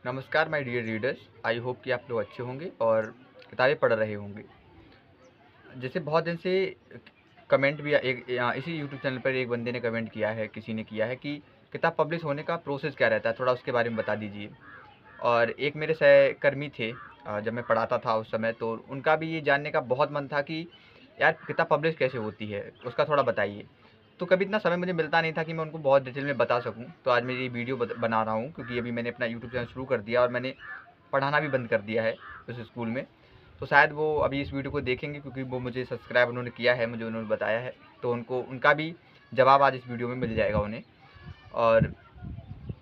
नमस्कार my dear readers. I hope कि आप लोग अच्छे होंगे और किताबें पढ़ रहे होंगे। जैसे बहुत दिन से कमेंट भी इसी यूट्यूब चैनल पर एक बंदे ने कमेंट किया है, किसी ने किया है कि किताब पब्लिश होने का प्रोसेस क्या रहता है, थोड़ा उसके बारे में बता दीजिए। और एक मेरे सहकर्मी थे, जब मैं पढ़ाता था उस समय, तो उनका भी ये जानने का बहुत मन था कि यार किताब पब्लिश कैसे होती है, उसका थोड़ा बताइए। तो कभी इतना समय मुझे मिलता नहीं था कि मैं उनको बहुत डिटेल में बता सकूं। तो आज मैं ये वीडियो बना रहा हूं, क्योंकि अभी मैंने अपना यूट्यूब चैनल शुरू कर दिया और मैंने पढ़ाना भी बंद कर दिया है उस स्कूल में। तो शायद वो अभी इस वीडियो को देखेंगे, क्योंकि वो मुझे सब्सक्राइब उन्होंने किया है, मुझे उन्होंने बताया है। तो उनका भी जवाब आज इस वीडियो में मिल जाएगा उन्हें। और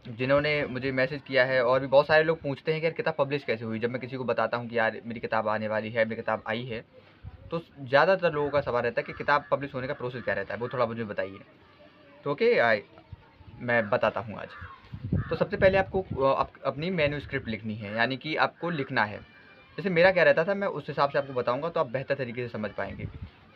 जिन्होंने मुझे मैसेज किया है, और भी बहुत सारे लोग पूछते हैं कि यार किताब पब्लिश कैसे हुई। जब मैं किसी को बताता हूँ कि यार मेरी किताब आने वाली है, मेरी किताब आई है, तो ज़्यादातर लोगों का सवाल रहता है कि किताब पब्लिश होने का प्रोसेस क्या रहता है, वो थोड़ा मुझे बताइए। तो ओके, मैं बताता हूँ आज। तो सबसे पहले आपको अपनी मैन्युस्क्रिप्ट लिखनी है, यानी कि आपको लिखना है। जैसे मेरा क्या रहता था, मैं उस हिसाब से आपको बताऊंगा तो आप बेहतर तरीके से समझ पाएंगे।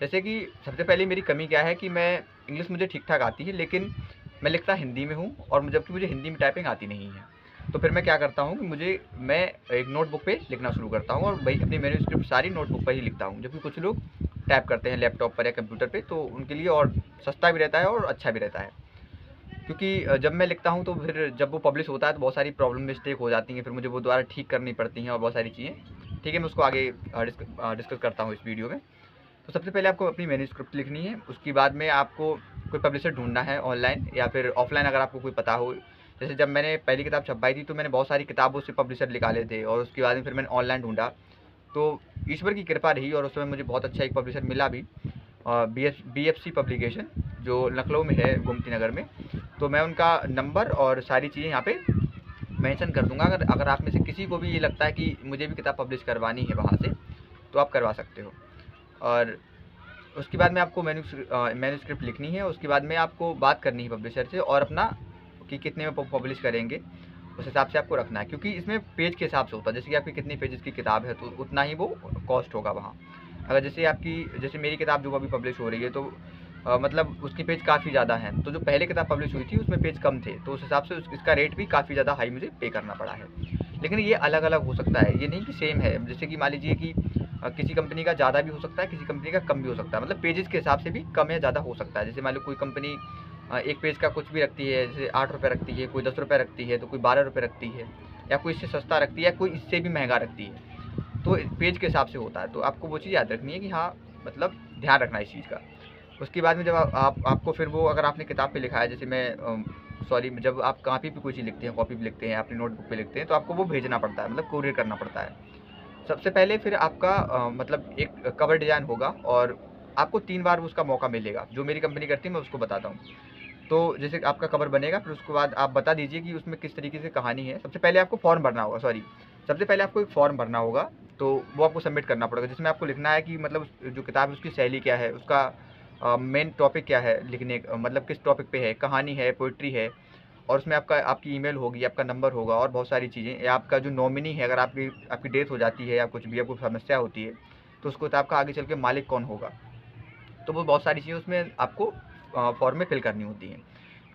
जैसे कि सबसे पहले मेरी कमी क्या है कि मैं इंग्लिश मुझे ठीक ठाक आती है, लेकिन मैं लिखता हिंदी में हूँ, और जबकि मुझे हिंदी में टाइपिंग आती नहीं है। तो फिर मैं क्या करता हूँ कि मैं एक नोटबुक पे लिखना शुरू करता हूँ, और भाई अपनी मैन्युस्क्रिप्ट सारी नोटबुक पर ही लिखता हूँ। जबकि कुछ लोग टाइप करते हैं लैपटॉप पर या कंप्यूटर पे, तो उनके लिए और सस्ता भी रहता है और अच्छा भी रहता है। क्योंकि जब मैं लिखता हूँ तो फिर जब वो पब्लिश होता है तो बहुत सारी प्रॉब्लम मिस्टेक हो जाती हैं, फिर मुझे वो दोबारा ठीक करनी पड़ती हैं और बहुत सारी चीज़ें। ठीक है, मैं उसको आगे डिस्कस करता हूँ इस वीडियो में। तो सबसे पहले आपको अपनी मैन्युस्क्रिप्ट लिखनी है। उसके बाद में आपको कोई पब्लिशर ढूंढना है, ऑनलाइन या फिर ऑफलाइन, अगर आपको कोई पता हो। जैसे जब मैंने पहली किताब छपवाई थी तो मैंने बहुत सारी किताबों से पब्लिशर निकाले थे, और उसके बाद में फिर मैंने ऑनलाइन ढूंढा। तो ईश्वर की कृपा रही और उस समय मुझे बहुत अच्छा एक पब्लिशर मिला भी, BFC पब्लिकेशन, जो लखनऊ में है, गोमती नगर में। तो मैं उनका नंबर और सारी चीज़ें यहाँ पे मेंशन कर दूंगा। अगर अगर आप में से किसी को भी ये लगता है कि मुझे भी किताब पब्लिश करवानी है वहाँ से, तो आप करवा सकते हो। और उसके बाद में आपको मैन्युस्क्रिप्ट लिखनी है। उसके बाद में आपको बात करनी है पब्लिशर से, और अपना कि कितने में पब्लिश करेंगे उस हिसाब से आपको रखना है। क्योंकि इसमें पेज के हिसाब से होता है, जैसे कि आपकी कितनी पेजेस की किताब है तो उतना ही वो कॉस्ट होगा वहाँ। अगर जैसे मेरी किताब जो अभी पब्लिश हो रही है, तो मतलब उसकी पेज काफ़ी ज़्यादा हैं। तो जो पहले किताब पब्लिश हुई थी उसमें पेज कम थे, तो उस हिसाब से इसका रेट भी काफ़ी ज़्यादा हाई मुझे पे करना पड़ा है। लेकिन ये अलग अलग हो सकता है, ये नहीं कि सेम है। जैसे कि मान लीजिए कि किसी कंपनी का ज़्यादा भी हो सकता है, किसी कंपनी का कम भी हो सकता है। मतलब पेजेस के हिसाब से भी कम या ज़्यादा हो सकता है। जैसे मान लो कोई कंपनी एक पेज का कुछ भी रखती है, जैसे 8 रुपये रखती है, कोई 10 रुपये रखती है, तो कोई 12 रुपये रखती है, या कोई इससे सस्ता रखती है, या कोई इससे भी महंगा रखती है। तो पेज के हिसाब से होता है। तो आपको वो चीज़ याद रखनी है कि हाँ, मतलब ध्यान रखना है इस चीज़ का। उसके बाद में जब आपको फिर वो, अगर आपने किताब पे लिखा है, जैसे जब आप कॉपी पे कोई चीज़ लिखते हैं, कॉपी पे लिखते हैं, अपनी नोटबुक पे लिखते हैं, तो आपको वो भेजना पड़ता है, मतलब कोरियर करना पड़ता है। सबसे पहले फिर आपका मतलब एक कवर डिज़ाइन होगा, और आपको 3 बार उसका मौका मिलेगा। जो मेरी कंपनी करती है मैं उसको बताता हूँ। तो जैसे आपका कवर बनेगा, फिर उसके बाद आप बता दीजिए कि उसमें किस तरीके से कहानी है। सबसे पहले आपको फॉर्म भरना होगा, सबसे पहले आपको एक फॉर्म भरना होगा। तो वो आपको सबमिट करना पड़ेगा, जिसमें आपको लिखना है कि मतलब जो किताब है उसकी शैली क्या है, उसका मेन टॉपिक क्या है, मतलब किस टॉपिक पे है, कहानी है, पोइट्री है। और उसमें आपकी ईमेल होगी, आपका नंबर होगा, और बहुत सारी चीज़ें। या आपका जो नॉमिनी है, अगर आपकी आपकी डेथ हो जाती है या कुछ भी आपको समस्या होती है, तो उस किताब का आगे चल के मालिक कौन होगा। तो वो बहुत सारी चीज़ें उसमें आपको फॉर्म में फिल करनी होती हैं।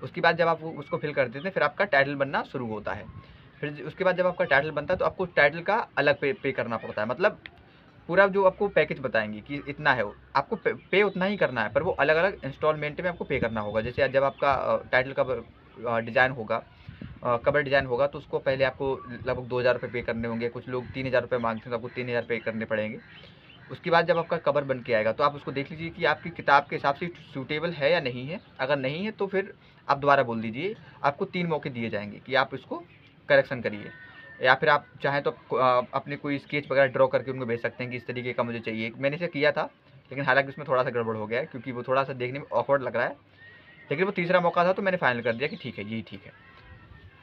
उसके बाद जब आप उसको फिल कर देते हैं, फिर आपका टाइटल बनना शुरू होता है। फिर उसके बाद जब आपका टाइटल बनता है, तो आपको टाइटल का अलग पे करना पड़ता है। मतलब पूरा जो आपको पैकेज बताएंगे कि इतना है, वो आपको पे उतना ही करना है, पर वो अलग अलग इंस्टॉलमेंट में आपको पे करना होगा। जैसे जब आपका टाइटल का डिज़ाइन होगा, कवर डिज़ाइन होगा, तो उसको पहले आपको लगभग 2,000 रुपये पे करने होंगे। कुछ लोग 3,000 रुपये मांगते हैं, तो आपको 3,000 पे करने पड़ेंगे। उसके बाद जब आपका कवर बन के आएगा, तो आप उसको देख लीजिए कि आपकी किताब के हिसाब से सूटेबल है या नहीं है। अगर नहीं है तो फिर आप दोबारा बोल दीजिए। आपको 3 मौके दिए जाएंगे कि आप इसको करेक्शन करिए, या फिर आप चाहें तो अपने कोई स्केच वगैरह ड्रॉ करके उनको भेज सकते हैं कि इस तरीके का मुझे चाहिए। मैंने इसे किया था, लेकिन हालांकि उसमें थोड़ा सा गड़बड़ हो गया है, क्योंकि वो थोड़ा सा देखने में ऑकवर्ड लग रहा है। लेकिन वो तीसरा मौका था, तो मैंने फाइनल कर दिया कि ठीक है, यही ठीक है।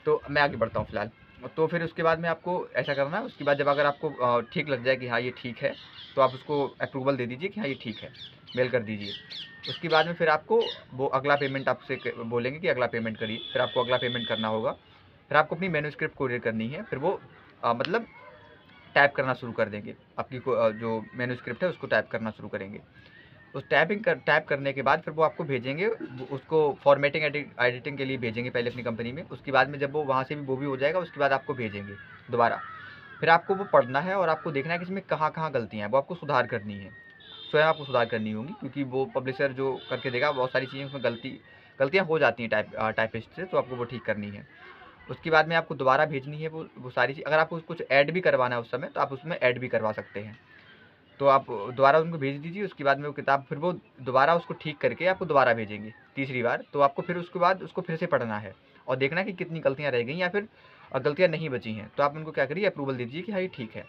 तो मैं आगे बढ़ता हूँ फिलहाल। तो फिर उसके बाद में आपको ऐसा करना है। उसके बाद जब अगर आपको ठीक लग जाए कि हाँ ये ठीक है, तो आप उसको अप्रूवल दे दीजिए कि हाँ ये ठीक है, मेल कर दीजिए। उसके बाद में फिर आपको वो अगला पेमेंट आपसे बोलेंगे कि अगला पेमेंट करिए। फिर आपको अगला पेमेंट करना होगा। फिर आपको अपनी मैन्युस्क्रिप्ट कोरियर करनी है। फिर वो मतलब टाइप करना शुरू कर देंगे। जो मैन्युस्क्रिप्ट है उसको टाइप करना शुरू करेंगे। उस टाइप करने के बाद फिर वो आपको भेजेंगे, उसको फॉर्मेटिंग एडिटिंग के लिए भेजेंगे पहले अपनी कंपनी में। उसके बाद में जब वो वहाँ से भी वो भी हो जाएगा, उसके बाद आपको भेजेंगे दोबारा। फिर आपको वो पढ़ना है और आपको देखना है कि इसमें कहाँ गलतियाँ हैं, वो आपको सुधार करनी है, स्वयं आपको सुधार करनी होगी, क्योंकि वो पब्लिशर जो करके देगा बहुत सारी चीज़ें उसमें गलतियाँ हो जाती हैं टाइपिस्ट से, तो आपको वो ठीक करनी है। उसके बाद में आपको दोबारा भेजनी है वो सारी चीज़। अगर आपको कुछ ऐड भी करवाना है उस समय, तो आप उसमें ऐड भी करवा सकते हैं। तो आप दोबारा उनको भेज दीजिए। उसके बाद में वो किताब फिर वो दोबारा उसको ठीक करके आपको दोबारा भेजेंगे तीसरी बार। तो आपको फिर उसके बाद उसको फिर से पढ़ना है और देखना है कि कितनी गलतियाँ रह गई या फिर गलतियाँ नहीं बची हैं। तो आप उनको क्या करिए, अप्रूवल दे दीजिए कि हाँ ये ठीक है।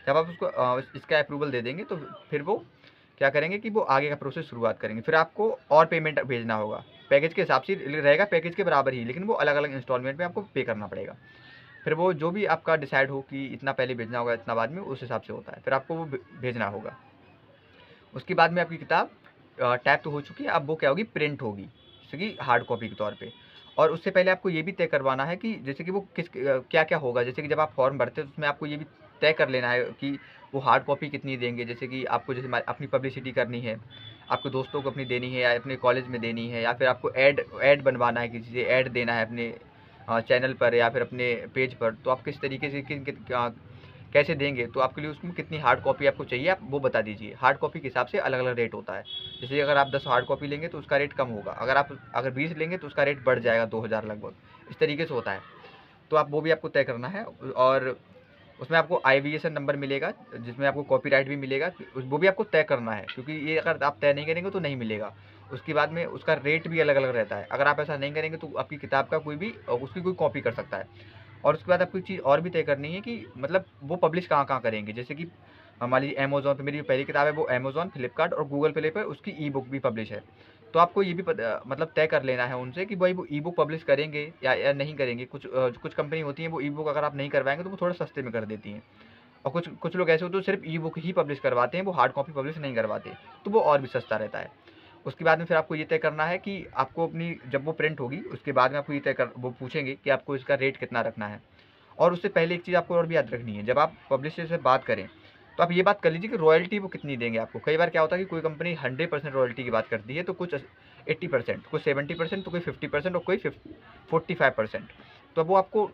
जब आप उसको इसका अप्रूवल दे देंगे तो फिर वो क्या करेंगे कि वो आगे का प्रोसेस शुरुआत करेंगे। फिर आपको और पेमेंट भेजना होगा, पैकेज के हिसाब से रहेगा, पैकेज के बराबर ही, लेकिन वो अलग अलग इंस्टॉलमेंट में आपको पे करना पड़ेगा। फिर वो जो भी आपका डिसाइड हो कि इतना पहले भेजना होगा इतना बाद में, उस हिसाब से होता है, फिर आपको वो भेजना होगा। उसके बाद में आपकी किताब टाइप तो हो चुकी है, अब वो क्या होगी, प्रिंट होगी, जैसे कि हार्ड कॉपी के तौर पे। और उससे पहले आपको ये भी तय करवाना है कि जैसे कि वो क्या क्या होगा। जैसे कि जब आप फॉर्म भरते हो तो उसमें आपको ये भी तय कर लेना है कि वो हार्ड कॉपी कितनी देंगे। जैसे कि आपको जैसे अपनी पब्लिसिटी करनी है, आपके दोस्तों को अपनी देनी है या अपने कॉलेज में देनी है, या फिर आपको ऐड बनवाना है, किसी से ऐड देना है अपने चैनल पर या फिर अपने पेज पर, तो आप किस तरीके से कैसे देंगे, तो आपके लिए उसमें कितनी हार्ड कॉपी आपको चाहिए आप वो बता दीजिए। हार्ड कॉपी के हिसाब से अलग अलग रेट होता है। जैसे अगर आप 10 हार्ड कॉपी लेंगे तो उसका रेट कम होगा, अगर 20 लेंगे तो उसका रेट बढ़ जाएगा 2000 लगभग, इस तरीके से होता है। तो आप वो भी आपको तय करना है। और उसमें आपको IVSN नंबर मिलेगा, जिसमें आपको कॉपीराइट भी मिलेगा, वो भी आपको तय करना है, क्योंकि ये अगर आप तय नहीं करेंगे तो नहीं मिलेगा। उसके बाद में उसका रेट भी अलग अलग रहता है। अगर आप ऐसा नहीं करेंगे तो आपकी किताब का कोई भी उसकी कोई कॉपी कर सकता है। और उसके बाद आपको एक चीज़ और भी तय करनी है कि मतलब वो पब्लिश कहाँ करेंगे। जैसे कि मान लीजिए अमेज़न पे मेरी जो पहली किताब है वो अमेज़न, फ्लिपकार्ट और गूगल प्ले पर उसकी ई-बुक भी पब्लिश है। तो आपको ये भी मतलब तय कर लेना है उनसे कि भाई वो ई-बुक पब्लिश करेंगे या नहीं करेंगे। कुछ कंपनी होती है वो ई-बुक अगर आप नहीं करवाएँगे तो वो थोड़ा सस्ते में कर देती हैं। और कुछ लोग ऐसे होते हैं सिर्फ ई-बुक ही पब्लिश करवाते हैं, वो हार्ड कॉपी पब्लिश नहीं करवाते, तो वो और भी सस्ता रहता है। उसके बाद में फिर आपको ये तय करना है कि आपको अपनी जब वो प्रिंट होगी उसके बाद में आपको वो पूछेंगे कि आपको इसका रेट कितना रखना है। और उससे पहले एक चीज़ आपको और भी याद रखनी है, जब आप पब्लिशर से बात करें तो आप ये बात कर लीजिए कि रॉयल्टी वो कितनी देंगे आपको। कई बार क्या होता है कि कोई कंपनी 100% रॉयल्टी की बात करती है, तो कुछ 80%, कुछ 70%, तो कोई 50% और कोई 45%। तो अब वो आपको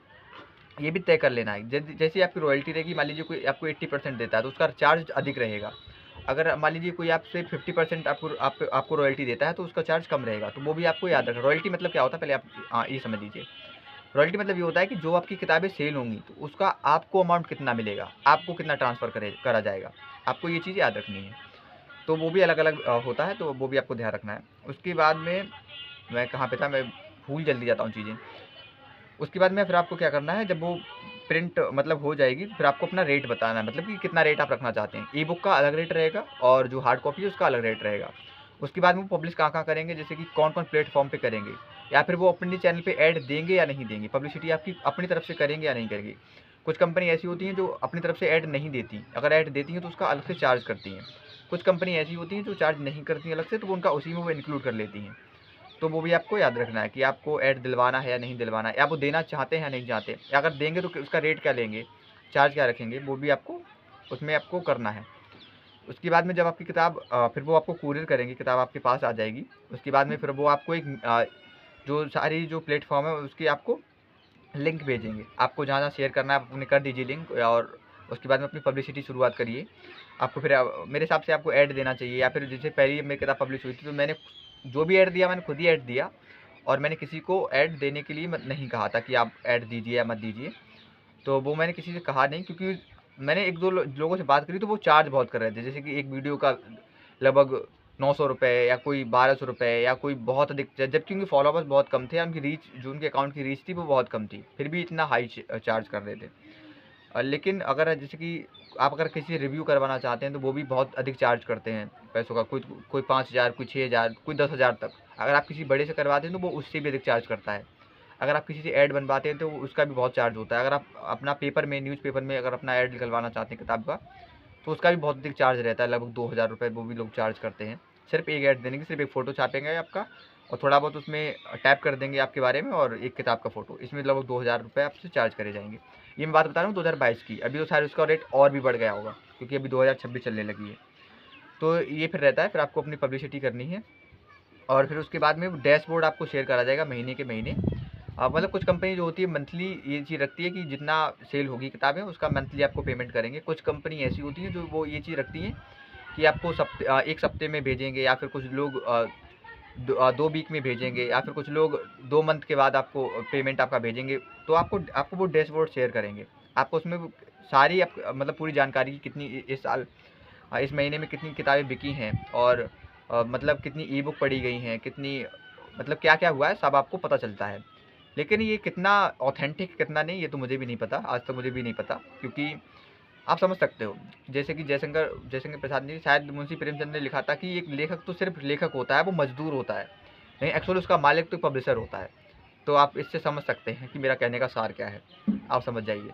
ये भी तय कर लेना है। जैसे आपकी रॉयल्टी रहेगी, मान लीजिए कोई आपको 80% देता है तो उसका चार्ज अधिक रहेगा। अगर मान लीजिए कोई आपसे 50% आपको रॉयल्टी देता है तो उसका चार्ज कम रहेगा। तो वो भी आपको याद रखना। रॉयल्टी मतलब क्या होता है, पहले आप ये समझ लीजिए। रॉयल्टी मतलब ये होता है कि जो आपकी किताबें सेल होंगी तो उसका आपको अमाउंट कितना मिलेगा, आपको कितना ट्रांसफ़र करा जाएगा, आपको ये चीज़ याद रखनी है। तो वो भी अलग अलग होता है, तो वो भी आपको ध्यान रखना है। उसके बाद में मैं कहाँ पे था, मैं भूल जल्दी जाता हूँ चीज़ें। उसके बाद में फिर आपको क्या करना है, जब वो प्रिंट मतलब हो जाएगी फिर आपको अपना रेट बताना है, मतलब कि कितना रेट आप रखना चाहते हैं। ई बुक का अलग रेट रहेगा और जो हार्ड कॉपी है उसका अलग रेट रहेगा। उसके बाद में वो पब्लिश कहाँ करेंगे, जैसे कि कौन कौन प्लेटफॉर्म पे करेंगे, या फिर वो अपने चैनल पे ऐड देंगे या नहीं देंगे, पब्लिसिटी आपकी अपनी तरफ से करेंगे या नहीं करेंगे। कुछ कंपनी ऐसी होती हैं जो अपनी तरफ से ऐड नहीं देती, अगर ऐड देती हैं तो उसका अलग से चार्ज करती हैं। कुछ कंपनी ऐसी होती हैं जो चार्ज नहीं करती अलग से, तो वो उनका उसी में वो इंक्लूड कर लेती हैं। तो वो भी आपको याद रखना है कि आपको ऐड दिलवाना है या नहीं दिलवाना है, या वो देना चाहते हैं या नहीं चाहते, या अगर देंगे तो उसका रेट क्या लेंगे, चार्ज क्या रखेंगे, वो भी आपको उसमें आपको करना है। उसके बाद में जब आपकी किताब फिर वो आपको कुरियर करेंगे, किताब आपके पास आ जाएगी। उसके बाद में फिर वो आपको एक जो सारी जो प्लेटफॉर्म है उसकी आपको लिंक भेजेंगे, आपको जहाँ जहाँ शेयर करना है आप अपने कर दीजिए लिंक। और उसके बाद में अपनी पब्लिसिटी शुरुआत करिए। आपको फिर मेरे हिसाब से आपको ऐड देना चाहिए, या फिर जैसे पहली मेरी किताब पब्लिश हुई थी तो मैंने जो भी ऐड दिया मैंने खुद ही ऐड दिया, और मैंने किसी को ऐड देने के लिए नहीं कहा था कि आप ऐड दीजिए या मत दीजिए। तो वो मैंने किसी से कहा नहीं, क्योंकि मैंने 1-2 लोगों से बात करी तो वो चार्ज बहुत कर रहे थे। जैसे कि एक वीडियो का लगभग 900 रुपये, या कोई 1200 रुपये, या कोई बहुत अधिक, जबकि उनके फॉलोवर्स बहुत कम थे, उनकी रीच जो उनके अकाउंट की रीच थी वो बहुत कम थी, फिर भी इतना हाई चार्ज कर रहे थे। लेकिन अगर जैसे कि आप अगर किसी रिव्यू करवाना चाहते हैं तो वो भी बहुत अधिक चार्ज करते हैं पैसों का, कोई 5000, कोई 6000, कोई 10,000 तक। अगर आप किसी बड़े से करवाते हैं तो वो उससे भी अधिक चार्ज करता है। अगर आप किसी से ऐड बनवाते हैं तो उसका भी बहुत चार्ज होता है। अगर आप अपना पेपर में, न्यूज़पेपर में अगर अपना ऐड निकलवाना चाहते हैं किताब का, तो उसका भी बहुत अधिक चार्ज रहता है, लगभग 2000 रुपये वो भी लोग चार्ज करते हैं। सिर्फ एक ऐड देने की, सिर्फ एक फ़ोटो छापेंगे आपका और थोड़ा बहुत उसमें टैप कर देंगे आपके बारे में, और एक किताब का फ़ोटो, इसमें लगभग 2000 रुपये आपसे चार्ज करे जाएंगे। ये मैं बात बता रहा हूँ 2022 की। अभी तो शायद उसका रेट और भी बढ़ गया होगा, क्योंकि अभी 2026 चलने लगी है। तो ये फिर रहता है, फिर आपको अपनी पब्लिसिटी करनी है और फिर उसके बाद में डैशबोर्ड आपको शेयर करा जाएगा महीने के महीने। मतलब कुछ कंपनी जो होती है मंथली ये चीज़ रखती है कि जितना सेल होगी किताबें उसका मंथली आपको पेमेंट करेंगे। कुछ कंपनी ऐसी होती है जो वो ये चीज़ रखती है कि आपको एक सप्ते में भेजेंगे, या फिर कुछ लोग 2 वीक में भेजेंगे, या फिर कुछ लोग 2 मंथ के बाद आपको पेमेंट आपका भेजेंगे। तो आपको वो डैशबोर्ड शेयर करेंगे। आपको उसमें सारी मतलब पूरी जानकारी की कितनी इस साल इस महीने में कितनी किताबें बिकी हैं, और मतलब कितनी ई बुक पढ़ी गई हैं, कितनी मतलब क्या-क्या हुआ है, सब आपको पता चलता है। लेकिन ये कितना ऑथेंटिक कितना नहीं, ये तो मुझे भी नहीं पता, आज तक मुझे भी नहीं पता, क्योंकि आप समझ सकते हो, जैसे कि जयशंकर प्रसाद ने, शायद मुंशी प्रेमचंद ने लिखा था कि एक लेखक तो सिर्फ लेखक होता है, वो मजदूर होता है, नहीं एक्चुअली उसका मालिक तो पब्लिशर होता है। तो आप इससे समझ सकते हैं कि मेरा कहने का सार क्या है, आप समझ जाइए।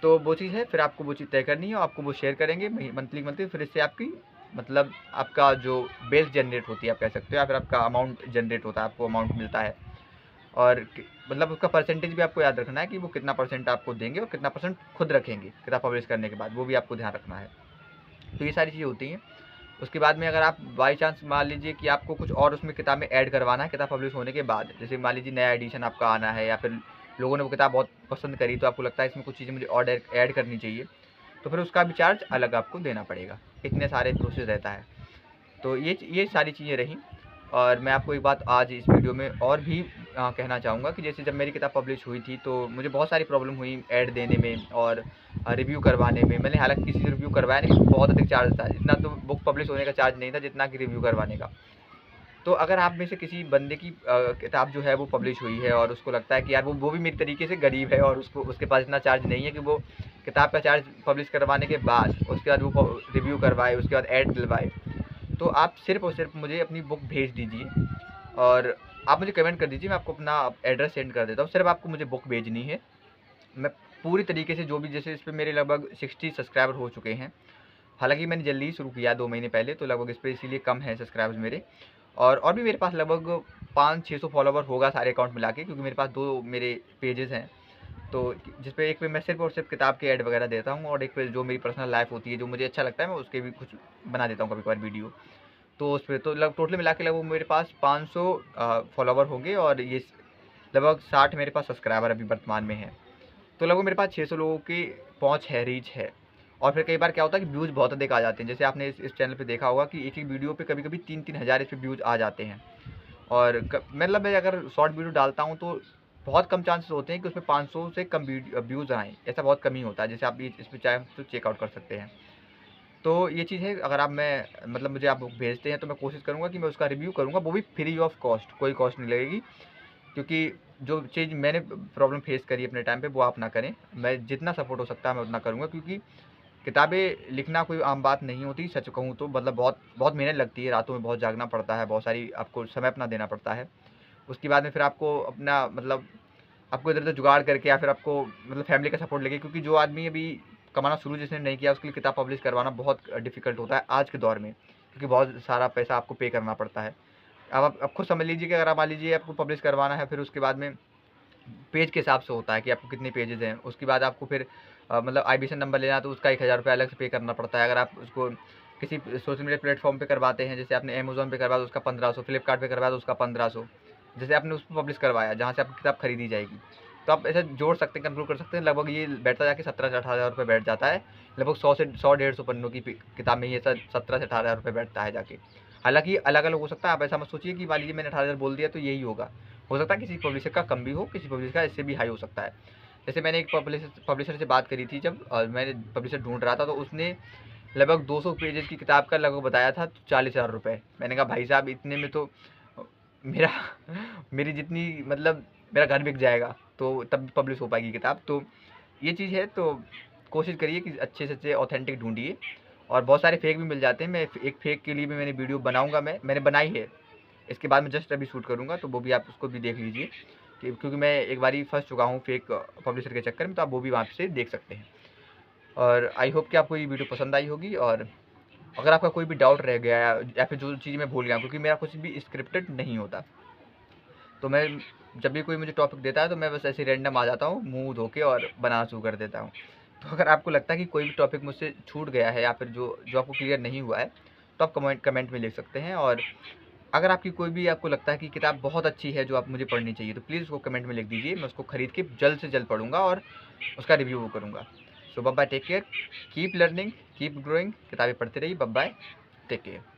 तो वो चीज़ है, फिर आपको वो चीज़ तय करनी है, आपको वो शेयर करेंगे मंथली, फिर इससे आपकी मतलब आपका जो बेस जनरेट होती है आप कह सकते हो, या फिर आपका अमाउंट जनरेट होता है, आपको अमाउंट मिलता है। और मतलब उसका परसेंटेज भी आपको याद रखना है कि वो कितना परसेंट आपको देंगे और कितना परसेंट खुद रखेंगे किताब पब्लिश करने के बाद, वो भी आपको ध्यान रखना है। तो ये सारी चीज़ें होती हैं। उसके बाद में अगर आप बाई चांस मान लीजिए कि आपको कुछ और उसमें किताब में ऐड करवाना है किताब पब्लिश होने के बाद, जैसे मान लीजिए नया एडिशन आपका आना है, या फिर लोगों ने वो किताब बहुत पसंद करी, तो आपको लगता है इसमें कुछ चीज़ें मुझे और ऐड करनी चाहिए, तो फिर उसका भी चार्ज अलग आपको देना पड़ेगा। इतने सारे प्रोसेस रहता है। तो ये सारी चीज़ें रहीं। और मैं आपको एक बात आज इस वीडियो में और भी कहना चाहूँगा कि जैसे जब मेरी किताब पब्लिश हुई थी तो मुझे बहुत सारी प्रॉब्लम हुई ऐड देने में और रिव्यू करवाने में। मैंने हालांकि किसी से रिव्यू करवाया नहीं, बहुत अधिक चार्ज था, इतना तो बुक पब्लिश होने का चार्ज नहीं था जितना कि रिव्यू करवाने का। तो अगर आप में से किसी बंदे की किताब जो है वो पब्लिश हुई है और उसको लगता है कि यार वो भी मेरी तरीके से गरीब है और उसके पास इतना चार्ज नहीं है कि वो किताब का चार्ज पब्लिश करवाने के बाद उसके बाद वो रिव्यू करवाए, उसके बाद ऐड दिलवाए, तो आप सिर्फ़ और सिर्फ मुझे अपनी बुक भेज दीजिए और आप मुझे कमेंट कर दीजिए, मैं आपको अपना एड्रेस सेंड कर देता हूँ। सिर्फ़ आपको मुझे बुक भेजनी है। मैं पूरी तरीके से जो भी, जैसे इस पे मेरे लगभग 60 सब्सक्राइबर हो चुके हैं। हालाँकि मैंने जल्दी ही शुरू किया 2 महीने पहले, तो लगभग इस पे इसीलिए कम है सब्सक्राइबर्स मेरे। और भी मेरे पास लगभग 500-600 फॉलोवर होगा सारे अकाउंट मिला के, क्योंकि मेरे पास 2 मेरे पेजेज़ हैं। तो जिस पे एक पे मैं सिर्फ़ और सिर्फ किताब के ऐड वगैरह देता हूँ, और एक पे जो मेरी पर्सनल लाइफ़ होती है, जो मुझे अच्छा लगता है, मैं उसके भी कुछ बना देता हूँ कभी-कभार वीडियो। तो उस पे तो टोटल मिला के लगभग मेरे पास 500 फॉलोवर होंगे, और ये लगभग 60 मेरे पास सब्सक्राइबर अभी वर्तमान में हैं। तो लगभग मेरे पास 600 लोगों की पहुँच है, रीच है। और फिर कई बार क्या होता है कि व्यूज़ बहुत अधिक आ जाते हैं। जैसे आपने इस चैनल पे देखा होगा कि एक-एक वीडियो पे कभी-कभी 3-3 हज़ार इस पे व्यूज़ आ जाते हैं। और मतलब मैं अगर शॉर्ट वीडियो डालता हूँ तो बहुत कम चांसेस होते हैं कि उसमें 500 से कम व्यूज़ आएँ, ऐसा बहुत कम ही होता है। जैसे आप इस पे चाहें तो चेकआउट कर सकते हैं। तो ये चीज़ है, अगर आप मैं मतलब मुझे आप बुक भेजते हैं तो मैं कोशिश करूँगा कि मैं उसका रिव्यू करूँगा, वो भी फ्री ऑफ कॉस्ट, कोई कॉस्ट नहीं लगेगी। क्योंकि जो चीज़ मैंने प्रॉब्लम फेस करी अपने टाइम पे वो आप ना करें। मैं जितना सपोर्ट हो सकता है मैं उतना करूँगा, क्योंकि किताबें लिखना कोई आम बात नहीं होती। सच कहूँ तो मतलब बहुत बहुत मेहनत लगती है, रातों में बहुत जागना पड़ता है, बहुत सारी आपको समय अपना देना पड़ता है। उसके बाद में फिर आपको अपना मतलब आपको इधर-उधर जुगाड़ करके, या फिर आपको मतलब फैमिली का सपोर्ट लेके, क्योंकि जो आदमी अभी कमाना शुरू जिसने नहीं किया उसके लिए किताब पब्लिश करवाना बहुत डिफ़िकल्ट होता है आज के दौर में, क्योंकि बहुत सारा पैसा आपको पे करना पड़ता है। अब आप खुद समझ लीजिए कि अगर आप मान लीजिए आपको पब्लिश करवाना है, फिर उसके बाद में पेज के हिसाब से होता है कि आपको कितने पेजेज़ हैं। उसके बाद आपको फिर मतलब आईबीएसएन नंबर लेना है तो उसका 1000 रुपये अलग से पे करना पड़ता है। अगर आप उसको किसी सोशल मीडिया प्लेटफ़ॉर्म पे करवाते हैं, जैसे आपने अमेज़न पे करवाया तो उसका 1500, फ्लिपकार्ट पे करवाया तो उसका 1500। जैसे आपने उस पे पब्लिश करवाया जहाँ से आपकी किताब खरीदी जाएगी। तो आप ऐसे जोड़ सकते हैं, कंक्लूड कर सकते हैं, लगभग ये बैठता जाके 17 से 18,000 रुपये बैठ जाता है। लगभग 100 से 100 150 पन्नों की किताब में ये सब 17 से 18,000 रुपये बैठता है जाके। हालाँकि अलग-अलग हो सकता है, आप ऐसा मत सोचिए कि मान लीजिए मैंने 18,000 बोल दिया तो यही होगा। हो सकता है किसी पब्लिशर का कम भी हो, किसी पब्लिशर का इससे भी हाई हो सकता है। जैसे मैंने एक पब्लिशर से बात करी थी जब मैंने पब्लिशर ढूँढ रहा था, तो उसने लगभग 200 पेजेज़ की किताब का लगभग बताया था 40,000 रुपये। मैंने कहा भाई साहब इतने में तो मेरा मेरी जितनी मतलब मेरा घर बिक जाएगा, तो तब पब्लिश हो पाएगी किताब। तो ये चीज़ है, तो कोशिश करिए कि अच्छे से अच्छे ऑथेंटिक ढूँढिए, और बहुत सारे फेक भी मिल जाते हैं। मैं एक फेक के लिए भी मैंने वीडियो बनाऊँगा, मैंने बनाई है। इसके बाद मैं जस्ट अभी शूट करूँगा, तो वो भी आप उसको भी देख लीजिए, कि क्योंकि मैं एक बारी फँस चुका हूँ फेक पब्लिशर के चक्कर में, तो आप वो भी वहाँ से देख सकते हैं। और आई होप कि आपको ये वीडियो पसंद आई होगी, और अगर आपका कोई भी डाउट रह गया या फिर जो चीज़ मैं भूल गया, क्योंकि मेरा कुछ भी स्क्रिप्टेड नहीं होता, तो मैं जब भी कोई मुझे टॉपिक देता है तो मैं बस ऐसे रैंडम आ जाता हूँ मुँह धो के और बनाना शुरू कर देता हूँ। तो अगर आपको लगता है कि कोई भी टॉपिक मुझसे छूट गया है, या फिर जो जो आपको क्लियर नहीं हुआ है, तो आप कमेंट में लिख सकते हैं। और अगर आपकी कोई भी आपको लगता है कि किताब बहुत अच्छी है जो आप मुझे पढ़नी चाहिए, तो प्लीज़ उसको कमेंट में लिख दीजिए, मैं उसको खरीद के जल्द से जल्द पढ़ूँगा और उसका रिव्यू वो करूँगा। So bye bye, take care, keep learning, keep growing, किताबें पढ़ते रहिए, बाय बाय, टेक केयर।